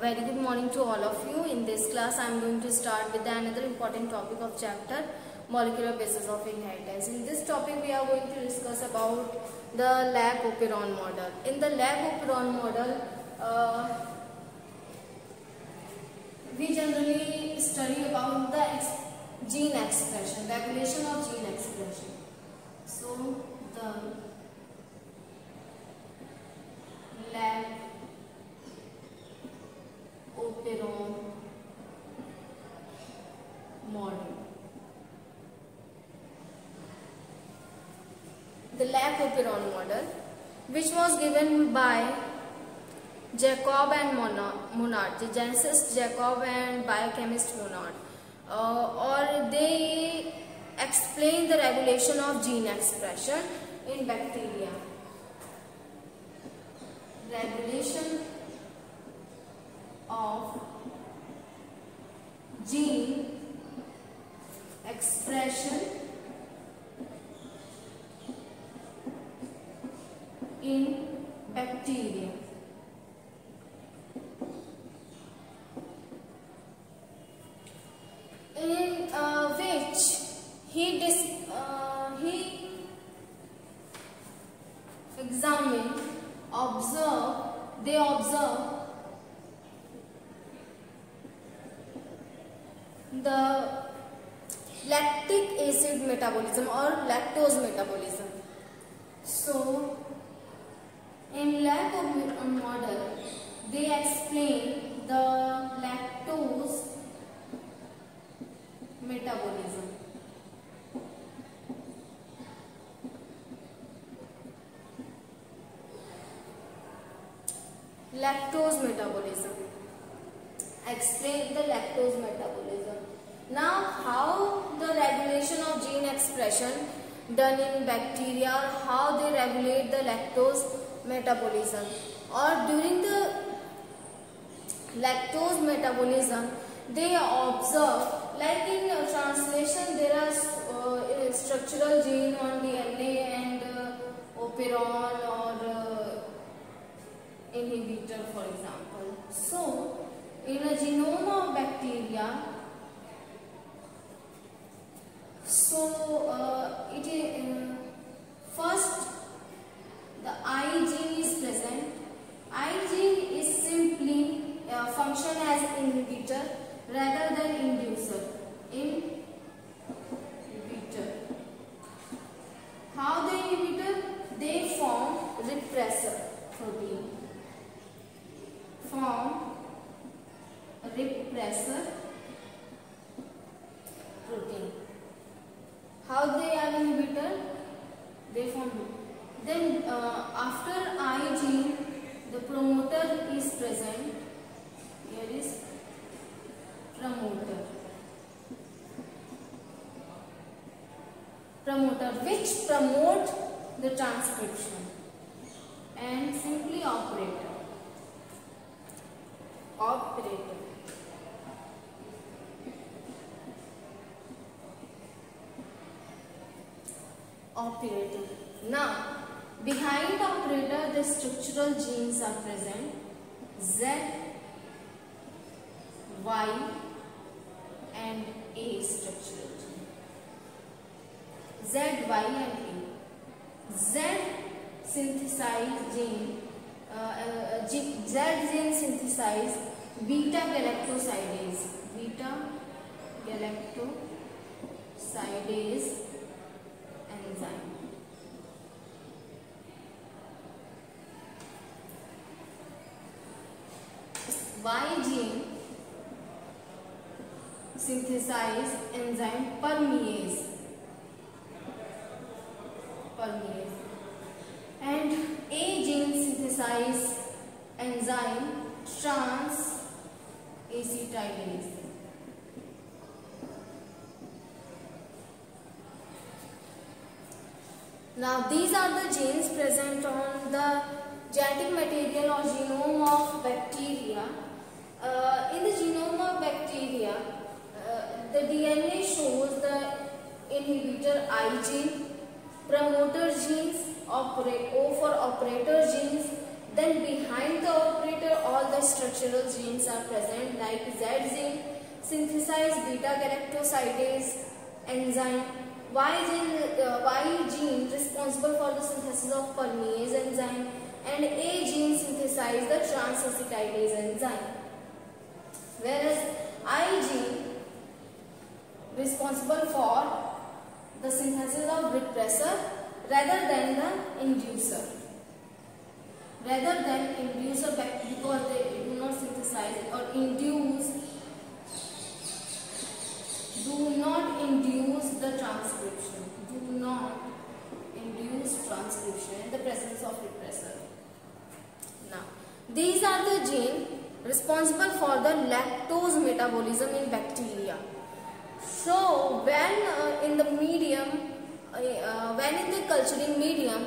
very good morning to all of you. In this class, I am going to start with another important topic of chapter molecular basis of inheritance. In this topic, we are going to discuss about the Lac-Operon model. In the Lac-Operon model, we generally study about the gene expression, regulation of gene expression. So, the Lac-Operon model. The Lac-Operon model, which was given by Jacob and Monod, the geneticist Jacob and biochemist Monod, or they explain the regulation of gene expression in bacteria. Regulation of gene expression in bacteria. In which he examined, they observe the lactic acid metabolism or lactose metabolism. So, in Lac-Operon model, they explain the lactose metabolism. Lactose metabolism. Explain the lactose metabolism. Now, how the regulation of gene expression done in bacteria, or how they regulate the lactose metabolism, or during the lactose metabolism, they observe, like in translation, there are structural gene on DNA and operon or inhibitor, for example. So, in a genome of bacteria, it is first the I gene is present. I gene is simply function as inhibitor rather than inducer. Inhibitor. How the inhibitor? They form repressor protein. Form repressor protein. How they are inhibitor? They form. Then after I gene, the promoter is present. Here is promoter. Promoter which promote the transcription, and simply operator. Operator. Operator. Now, behind operator, the structural genes are present. Z, Y, and A structural gene. Z, Y, and A. Z synthesized gene. Z gene synthesize beta galactosidase. Beta galactosidase enzyme. Y gene synthesize enzyme permease. And A gene synthesize enzyme trans-acetylase. Now, these are the genes present on the genetic material or genome of bacteria. In the genome of bacteria, the DNA shows the inhibitor I gene, promoter genes, O for operator genes, Then behind the operator, all the structural genes are present, like Z gene synthesize beta-galactosidase enzyme, Y gene responsible for the synthesis of permease enzyme, and A gene synthesize the transacetidase enzyme. Whereas I gene responsible for the synthesis of repressor rather than the inducer. Because they do not synthesize or do not induce the transcription. Do not induce transcription in the presence of repressor. Now, these are the genes responsible for the lactose metabolism in bacteria. So, when in the culturing medium,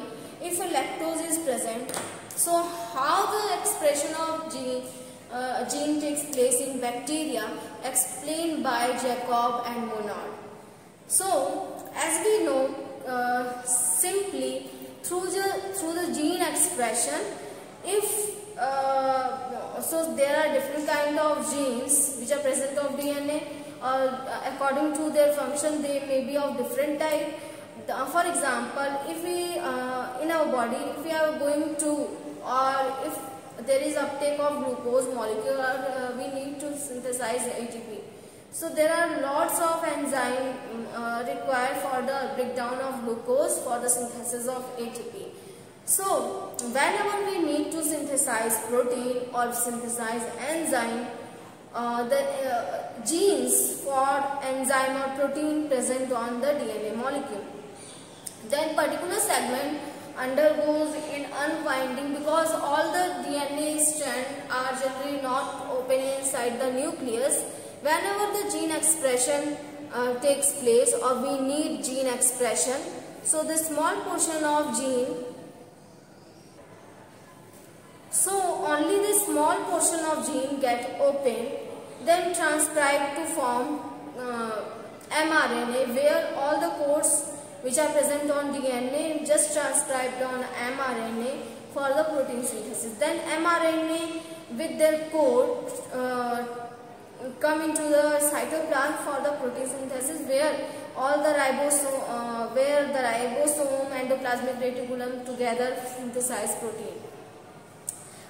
if a lactose is present, so how the expression of gene takes place in bacteria, explained by Jacob and Monod. So, as we know, simply through the gene expression, so there are different kind of genes which are present of DNA, or according to their function they may be of different type. For example, if we in our body, if we are going to, or if there is uptake of glucose molecule, we need to synthesize ATP. So there are lots of enzyme required for the breakdown of glucose for the synthesis of ATP. So whenever we need to synthesize protein or synthesize enzyme, the genes for enzyme or protein present on the DNA molecule. Then particular segment undergoes in unwinding, because all the DNA strands are generally not open inside the nucleus. Whenever the gene expression takes place, or we need gene expression, so the small portion of gene, so only the small portion of gene get open, then transcribed to form mRNA, where all the codes which are present on DNA just transcribed on mRNA for the protein synthesis. Then mRNA with their code come into the cytoplasm for the protein synthesis, where all the ribosome, endoplasmic reticulum together synthesize protein.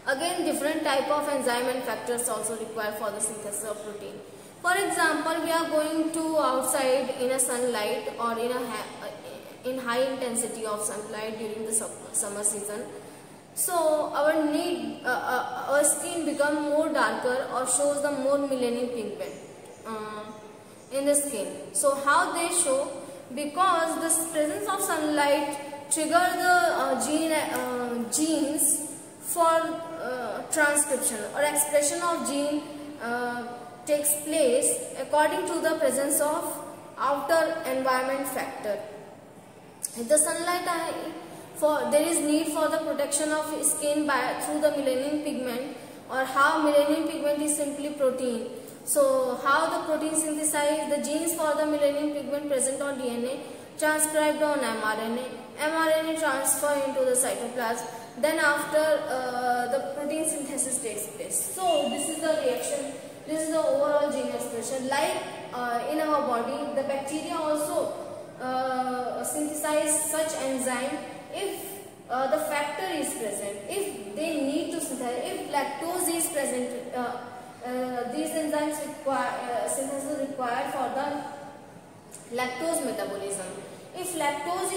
Again, different type of enzyme and factors also required for the synthesis of protein. For example, we are going to outside in a sunlight, or in high intensity of sunlight during the summer season. So our skin become more darker or shows the more melanin pigment in the skin. So how they show? Because the presence of sunlight trigger the genes for transcription or expression of gene takes place according to the presence of outer environment factor. If the sunlight there is need for the protection of skin through the melanin pigment, or how melanin pigment is simply protein. So how the protein synthesize, the genes for the melanin pigment present on DNA transcribed on mRNA transfer into the cytoplasm, then after the protein synthesis takes place. So this is the reaction, this is the overall gene expression. Like in our body, the bacteria also synthesize such enzyme if the factor is present, if they need to synthesize, if lactose is present, these enzymes synthesis required for the lactose metabolism. If lactose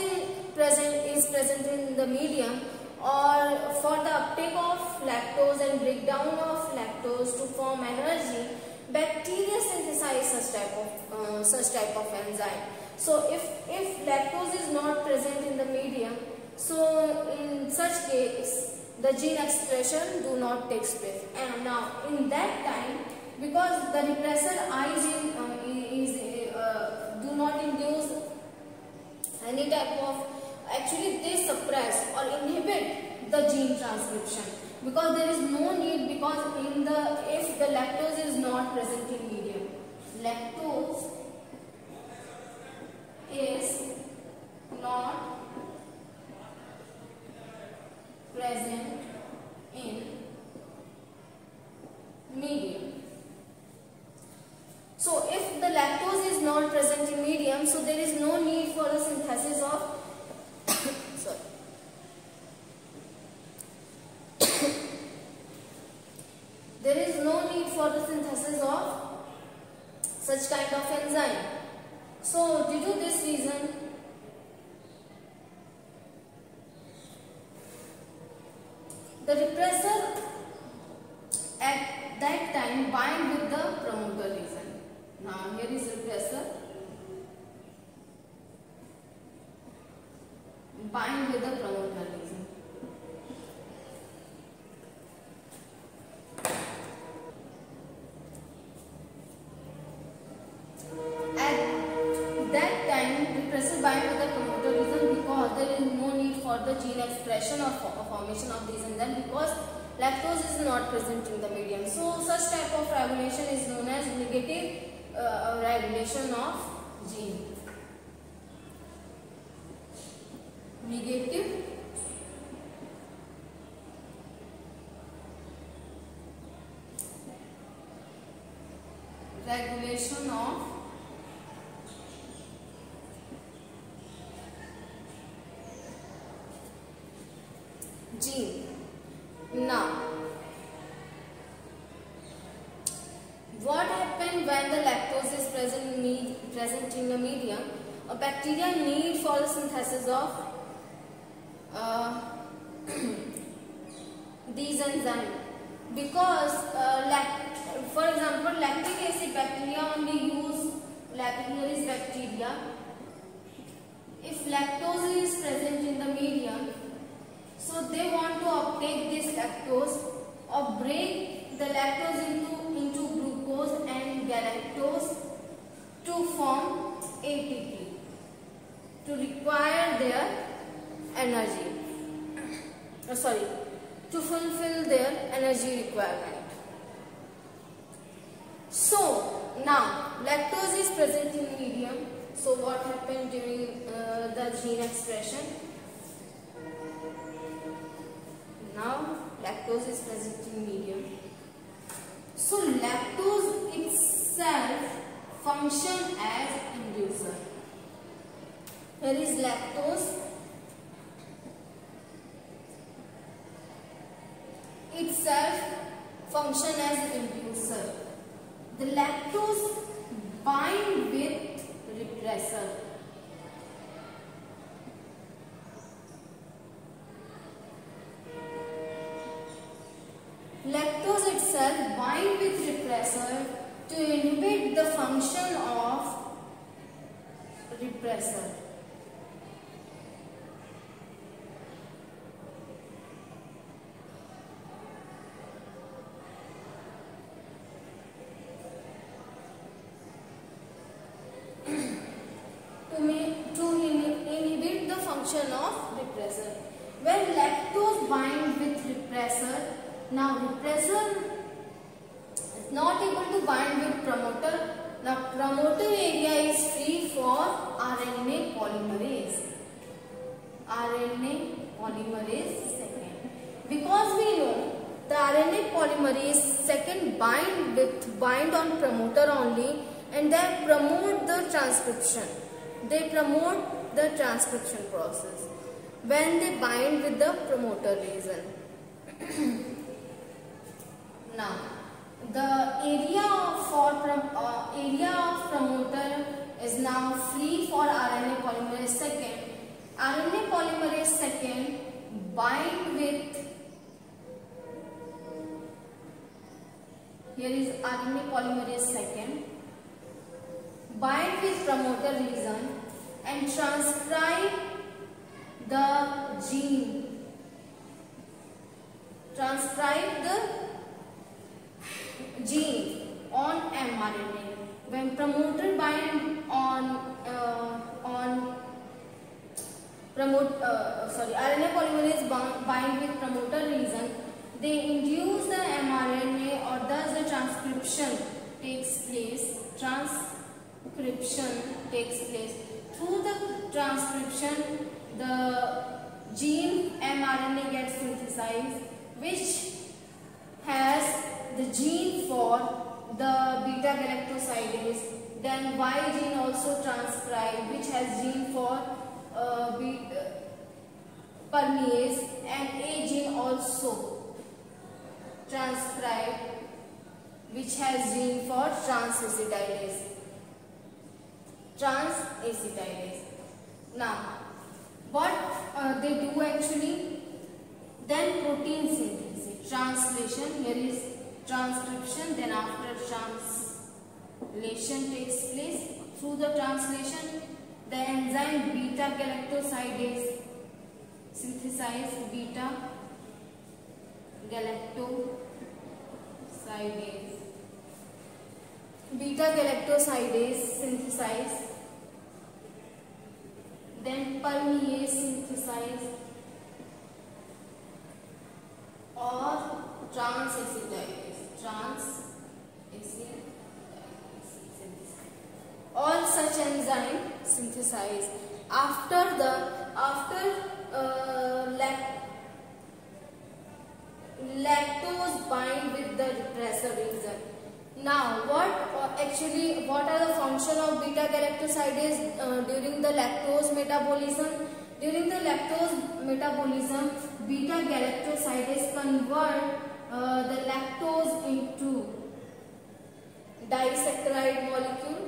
is present in the medium, or for the uptake of lactose and breakdown of lactose to form energy, bacteria synthesize such type of enzyme. So if lactose is not present in the medium, so in such case the gene expression do not take place. And now in that time, because the repressor I gene do not induce any type of, actually they suppress or inhibit the gene transcription, because there is no need, because if the lactose is not present in medium, lactose is not present photosynthesis of such kind of enzyme. So due to this reason, the repressor at that time bind with the promoter region. Now here is repressor bind with the promoter region. At that time, repressor bind with the promoter region because there is no need for the gene expression or formation of these enzymes because lactose is not present in the medium. So such type of regulation is known as negative regulation of gene. Negative regulation of gene. Now, what happens when the lactose is present in the medium? A bacteria need for the synthesis of these enzymes because for example, lactic acid bacteria only use Lactobacillus bacteria. If lactose is present in the medium, so they want to uptake this lactose or break the lactose into glucose and galactose to form ATP to require their energy. To fulfill their energy requirement. So now lactose is present in medium. So what happened during the gene expression? Now lactose is present in medium. So lactose itself function as inducer. Here is lactose itself function as inducer. The lactose bind with repressor. Lactose itself bind with repressor to inhibit the function of repressor. To inhibit the function of repressor. When lactose bind with repressor, now repressor is not able to bind with promoter. Now promoter area is free for RNA polymerase. RNA polymerase second. Because we know the RNA polymerase second bind on promoter only, and they promote the transcription. They promote the transcription process when they bind with the promoter region. Now, the area of promoter is now free for RNA polymerase second. RNA polymerase second bind with, here is RNA polymerase second, bind with promoter region and transcribe the gene. Transcribe the gene on mRNA. When promoter bind RNA polymerase bind with promoter region, they induce the mRNA, or thus the transcription takes place. Through the transcription, the gene mRNA gets synthesized, which has the gene for the beta galactosidase. Then Y gene also transcribed, which has gene for permease, and A gene also transcribed which has gene for trans-acetylase. Trans-acetylase. Now, what they do actually? Then protein synthesis, translation. Here is transcription. Then after translation takes place. Through the translation, the enzyme beta galactosidase synthesize beta galactosidase. Beta galactosidase synthesize. Then permease synthesize or trans-acetylase. All such enzyme synthesize after lactose bind with the repressor region. Now, what are the function of beta galactosidase during the lactose metabolism? During the lactose metabolism, beta galactosidase convert the lactose into disaccharide molecule.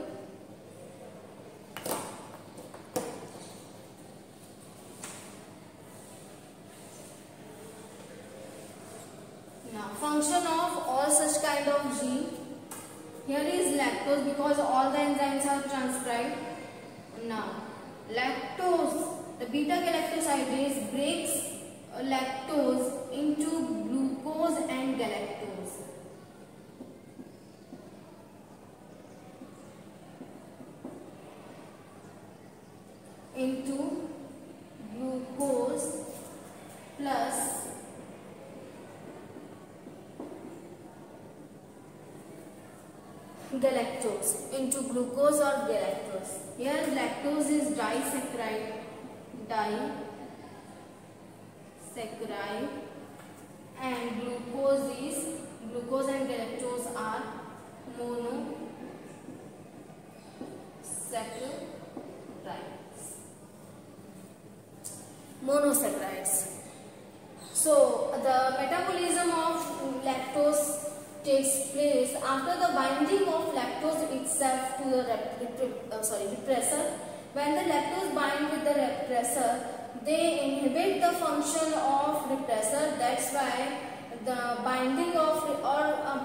Now, function of all such kind of gene. Here is lactose because all the enzymes are transcribed. Now, lactose, the beta galactosidase breaks lactose into glucose and galactose. Into glucose plus galactose, into glucose or galactose. Here lactose is disaccharide, and glucose and galactose are monosaccharides. So the metabolism of lactose takes place after the binding of lactose itself to the repressor. When the lactose bind with the repressor, they inhibit the function of repressor. That's why the binding of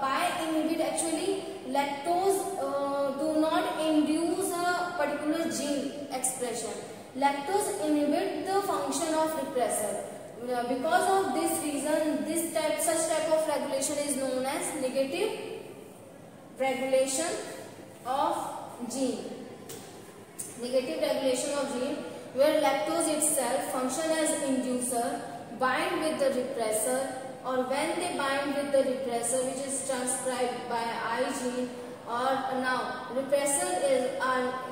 by inhibit actually lactose do not induce a particular gene expression. Lactose inhibit the function of repressor. Because of this reason, such type of regulation is known as negative regulation of gene. Negative regulation of gene, where lactose itself function as inducer, bind with the repressor, or when they bind with the repressor, which is transcribed by I gene, or now repressor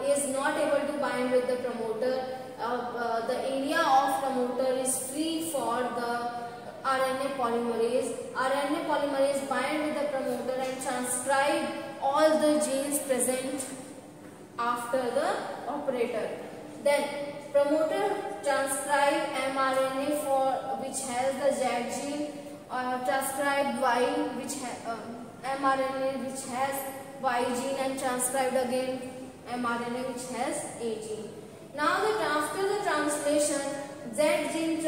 is not able to bind with the promoter. The area of promoter is free for the RNA polymerase. RNA polymerase bind with the promoter and transcribe all the genes present after the operator. Then promoter transcribe mRNA which has the Z gene, transcribe Y mRNA which has Y gene, and transcribed again mRNA which has A gene. Now after the translation, Z gene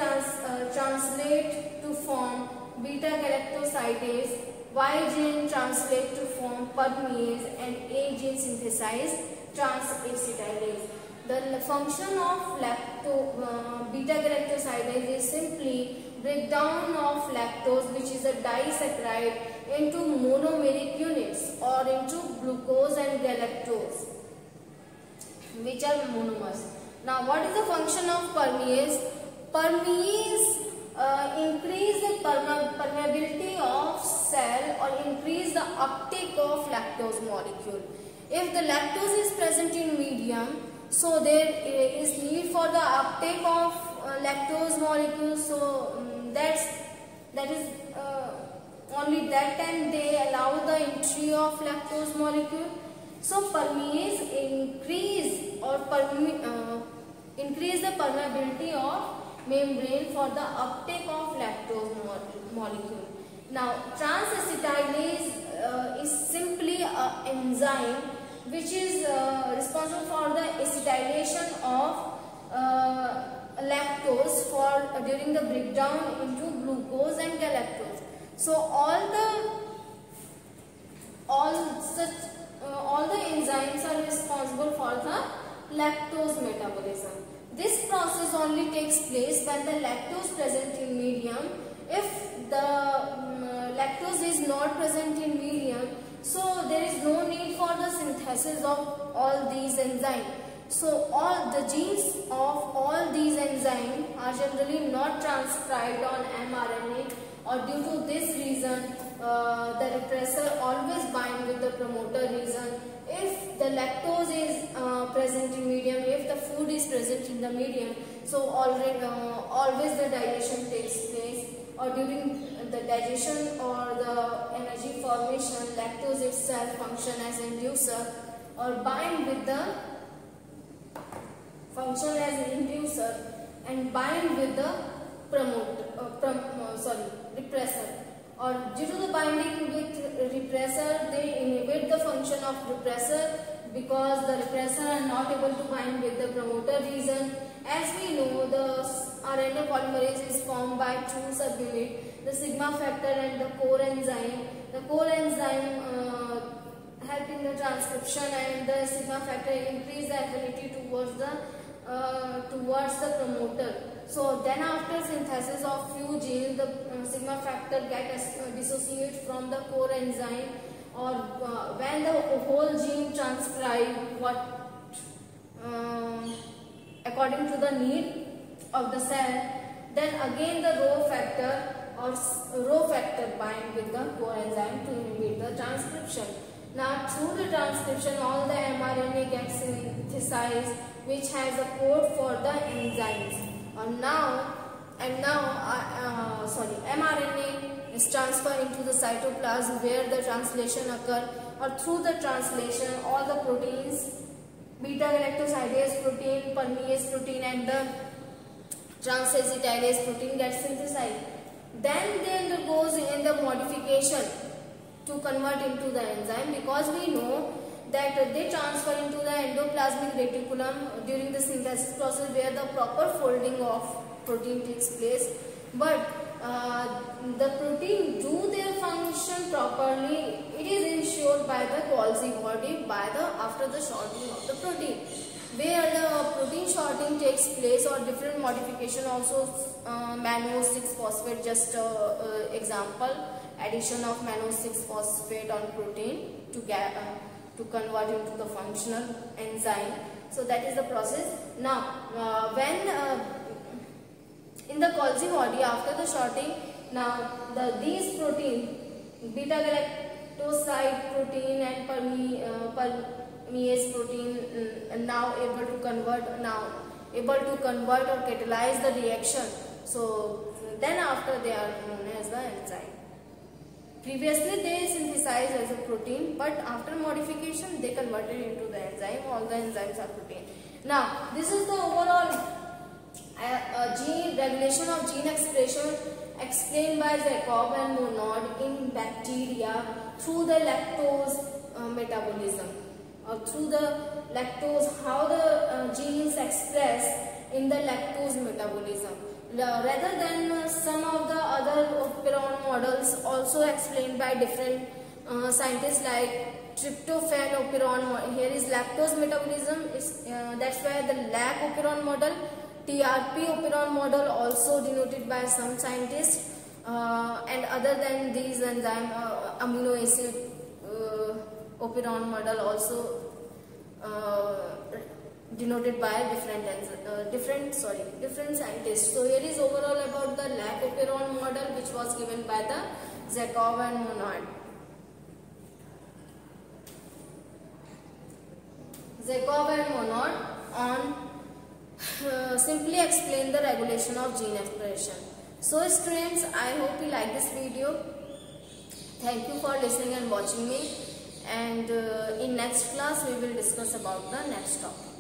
translate to form beta galactosidase, Y gene translate to form permease, and A gene synthesize trans-acetylase. The function of beta galactosidase is simply breakdown of lactose, which is a disaccharide, into monomeric units or into glucose and galactose, which are monomers. Now, what is the function of permease? Permease increase the permeability of cell or increase the uptake of lactose molecule. If the lactose is present in medium, so there is need for the uptake of lactose molecule. So that is only that time they allow the entry of lactose molecule. So permease increase the permeability of membrane for the uptake of lactose molecule. Now trans-acetylase is a enzyme which is responsible for the acetylation of lactose for during the breakdown into glucose and galactose. So all the enzymes are responsible for the lactose metabolism. This process only takes place when the lactose present in medium. If the lactose is not present in medium, so there is no need for the synthesis of all these enzymes. So all the genes of all these enzymes are generally not transcribed on mRNA, or due to this reason the repressor always bind with the promoter region. If the lactose is present in medium, if the food is present in the medium, so always the dilation takes place, or during the digestion or the energy formation, lactose itself function as inducer or bind with the and bind with the repressor, or due to the binding with repressor they inhibit the function of repressor, because the repressor are not able to bind with the promoter region. As we know, the RNA polymerase is formed by two subunits, the sigma factor and the core enzyme. The core enzyme help in the transcription, and the sigma factor increase the affinity towards the promoter. So then after synthesis of few genes, the sigma factor gets dissociated from the core enzyme, or when the whole gene transcribe according to the need of the cell, then again the rho factor bind with the core enzyme to inhibit the transcription. Now through the transcription all the mRNA gets synthesized, which has a code for the enzymes. mRNA is transferred into the cytoplasm where the translation occurs, or through the translation all the proteins, beta-galactosidase protein, permease protein and the transacetylase protein gets synthesized. Then they undergoes in the modification to convert into the enzyme, because we know that they transfer into the endoplasmic reticulum during the synthesis process where the proper folding of protein takes place. But the protein do their function properly, it is ensured by the Golgi body after the sorting of the protein. Where the protein sorting takes place, or different modification also, mannose 6-phosphate, just example, addition of mannose 6-phosphate on protein to convert into the functional enzyme. So that is the process. Now when in the Golgi body after the sorting, now these protein, beta-galactoside protein and permease protein now able to convert or catalyze the reaction. So then after they are known as the enzyme. Previously they synthesized as a protein, but after modification they converted into the enzyme. All the enzymes are protein. Now this is the overall gene regulation of gene expression explained by Jacob and Monod in bacteria through the lactose metabolism, or through the lactose, how the genes express in the lactose metabolism. Rather than some of the other operon models also explained by different scientists like tryptophan operon. Here is lactose metabolism, that's why the lac operon model. TRP operon model also denoted by some scientists, and other than these enzyme amino acid operon model also denoted by different scientists. So here is overall about the lac operon model, which was given by the Jacob and Monod. Jacob and Monod on simply explain the regulation of gene expression. So students, I hope you like this video. Thank you for listening and watching me, and in next class we will discuss about the next topic.